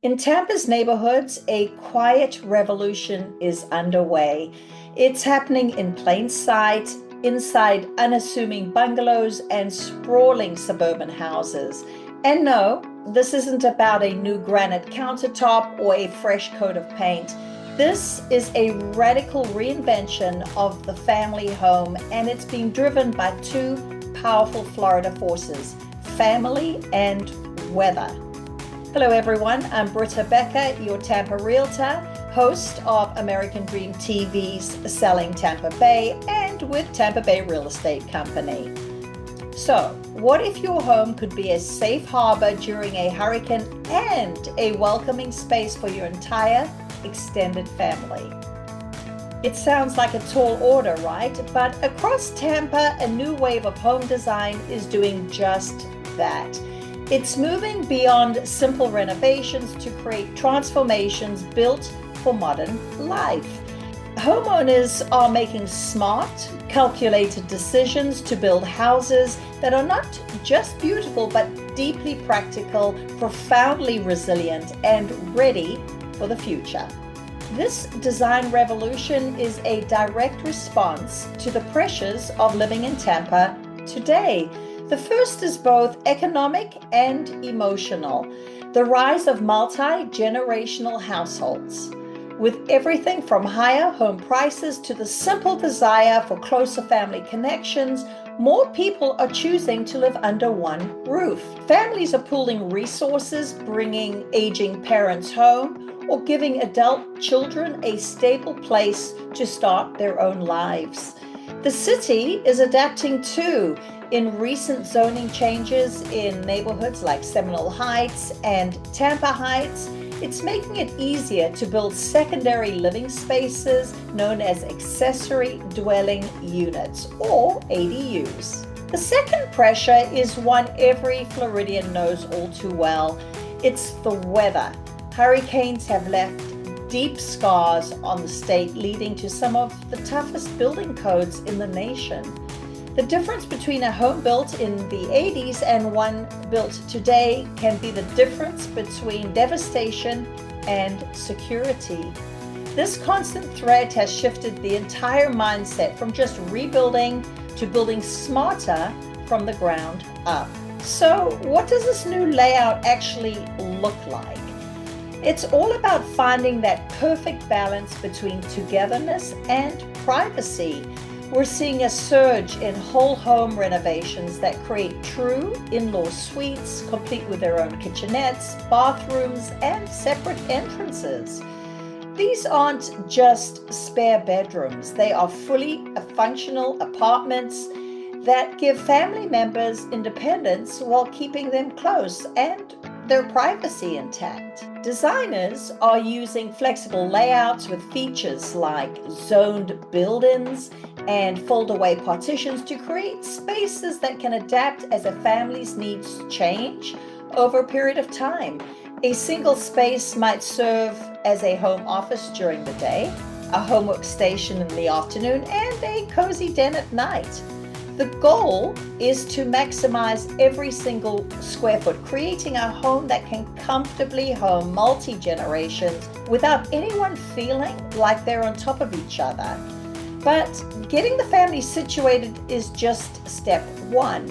In Tampa's neighborhoods, a quiet revolution is underway. It's happening in plain sight, inside unassuming bungalows and sprawling suburban houses. And no, this isn't about a new granite countertop or a fresh coat of paint. This is a radical reinvention of the family home, and it's being driven by two powerful Florida forces: family and weather. Hello, everyone. I'm Britta Becker, your Tampa realtor, host of American Dream TV's Selling Tampa Bay and with Tampa Bay Real Estate Company. So, what if your home could be a safe harbor during a hurricane and a welcoming space for your entire extended family? It sounds like a tall order, right? But across Tampa, a new wave of home design is doing just that. It's moving beyond simple renovations to create transformations built for modern life. Homeowners are making smart, calculated decisions to build houses that are not just beautiful, but deeply practical, profoundly resilient, and ready for the future. This design revolution is a direct response to the pressures of living in Tampa today. The first is both economic and emotional: the rise of multi-generational households. With everything from higher home prices to the simple desire for closer family connections, more people are choosing to live under one roof. Families are pooling resources, bringing aging parents home, or giving adult children a stable place to start their own lives. The city is adapting too. In recent zoning changes in neighborhoods like Seminole Heights and Tampa Heights, it's making it easier to build secondary living spaces known as accessory dwelling units, or ADUs. The second pressure is one every Floridian knows all too well. It's the weather. Hurricanes have left deep scars on the state, leading to some of the toughest building codes in the nation. The difference between a home built in the 80s and one built today can be the difference between devastation and security. This constant threat has shifted the entire mindset from just rebuilding to building smarter from the ground up. So, what does this new layout actually look like? It's all about finding that perfect balance between togetherness and privacy. We're seeing a surge in whole home renovations that create true in-law suites, complete with their own kitchenettes, bathrooms, and separate entrances. These aren't just spare bedrooms. They are fully functional apartments that give family members independence while keeping them close and their privacy intact. Designers are using flexible layouts with features like zoned build-ins and fold-away partitions to create spaces that can adapt as a family's needs change over a period of time. A single space might serve as a home office during the day, a homework station in the afternoon, and a cozy den at night. The goal is to maximize every single square foot, creating a home that can comfortably home multi-generations without anyone feeling like they're on top of each other. But getting the family situated is just step one.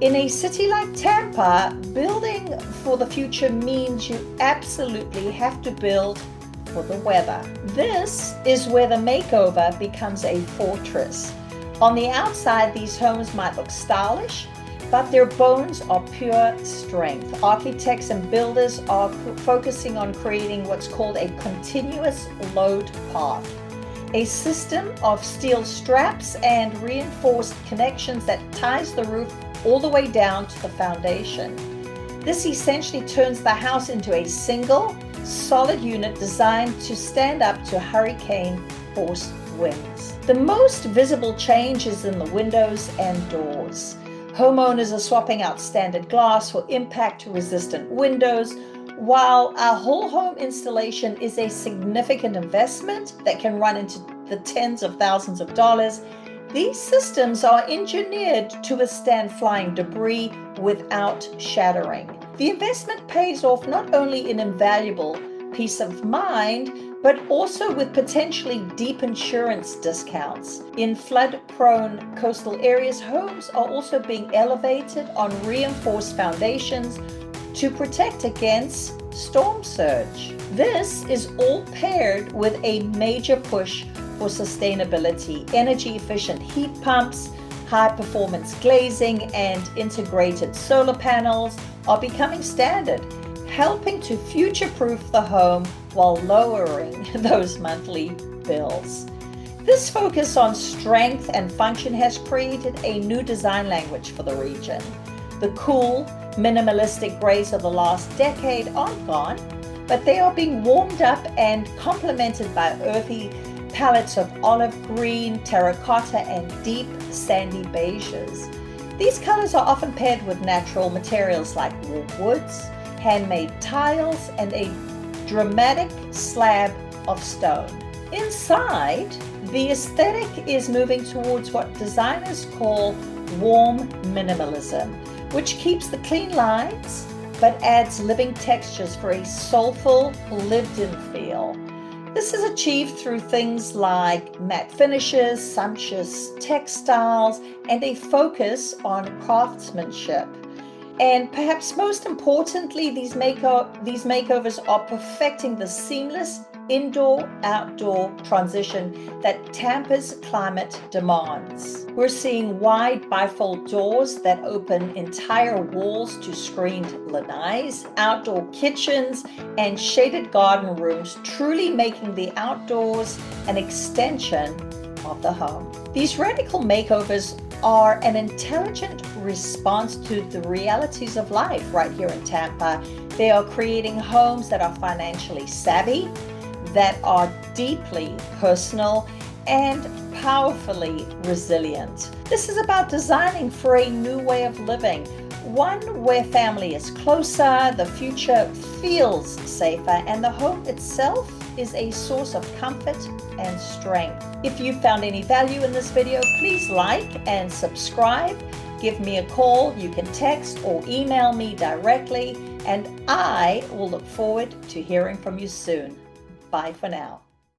In a city like Tampa, building for the future means you absolutely have to build for the weather. This is where the makeover becomes a fortress. On the outside, these homes might look stylish, but their bones are pure strength. Architects and builders are focusing on creating what's called a continuous load path, a system of steel straps and reinforced connections that ties the roof all the way down to the foundation. This essentially turns the house into a single, solid unit designed to stand up to hurricane-force winds. The most visible change is in the windows and doors. Homeowners are swapping out standard glass for impact-resistant windows, while our whole home installation is a significant investment that can run into the tens of thousands of dollars. These systems are engineered to withstand flying debris without shattering. The investment pays off not only in invaluable peace of mind, but also with potentially deep insurance discounts. In flood-prone coastal areas, homes are also being elevated on reinforced foundations to protect against storm surge. This is all paired with a major push for sustainability. Energy-efficient heat pumps, high-performance glazing, and integrated solar panels are becoming standard, helping to future-proof the home while lowering those monthly bills. This focus on strength and function has created a new design language for the region. The cool, minimalistic grays of the last decade aren't gone, but they are being warmed up and complemented by earthy palettes of olive green, terracotta, and deep sandy beiges. These colors are often paired with natural materials like warm woods, handmade tiles, and a dramatic slab of stone. Inside, the aesthetic is moving towards what designers call warm minimalism, which keeps the clean lines but adds living textures for a soulful, lived-in feel. This is achieved through things like matte finishes, sumptuous textiles, and a focus on craftsmanship. And perhaps most importantly, these makeovers are perfecting the seamless indoor-outdoor transition that Tampa's climate demands. We're seeing wide bifold doors that open entire walls to screened lanais, outdoor kitchens, and shaded garden rooms, truly making the outdoors an extension of the home. These radical makeovers are an intelligent response to the realities of life right here in Tampa. They are creating homes that are financially savvy, that are deeply personal, and powerfully resilient. This is about designing for a new way of living, one where family is closer, the future feels safer, and the home itself is a source of comfort and strength. If you found any value in this video, please like and subscribe. Give me a call. You can text or email me directly, and I will look forward to hearing from you soon. Bye for now.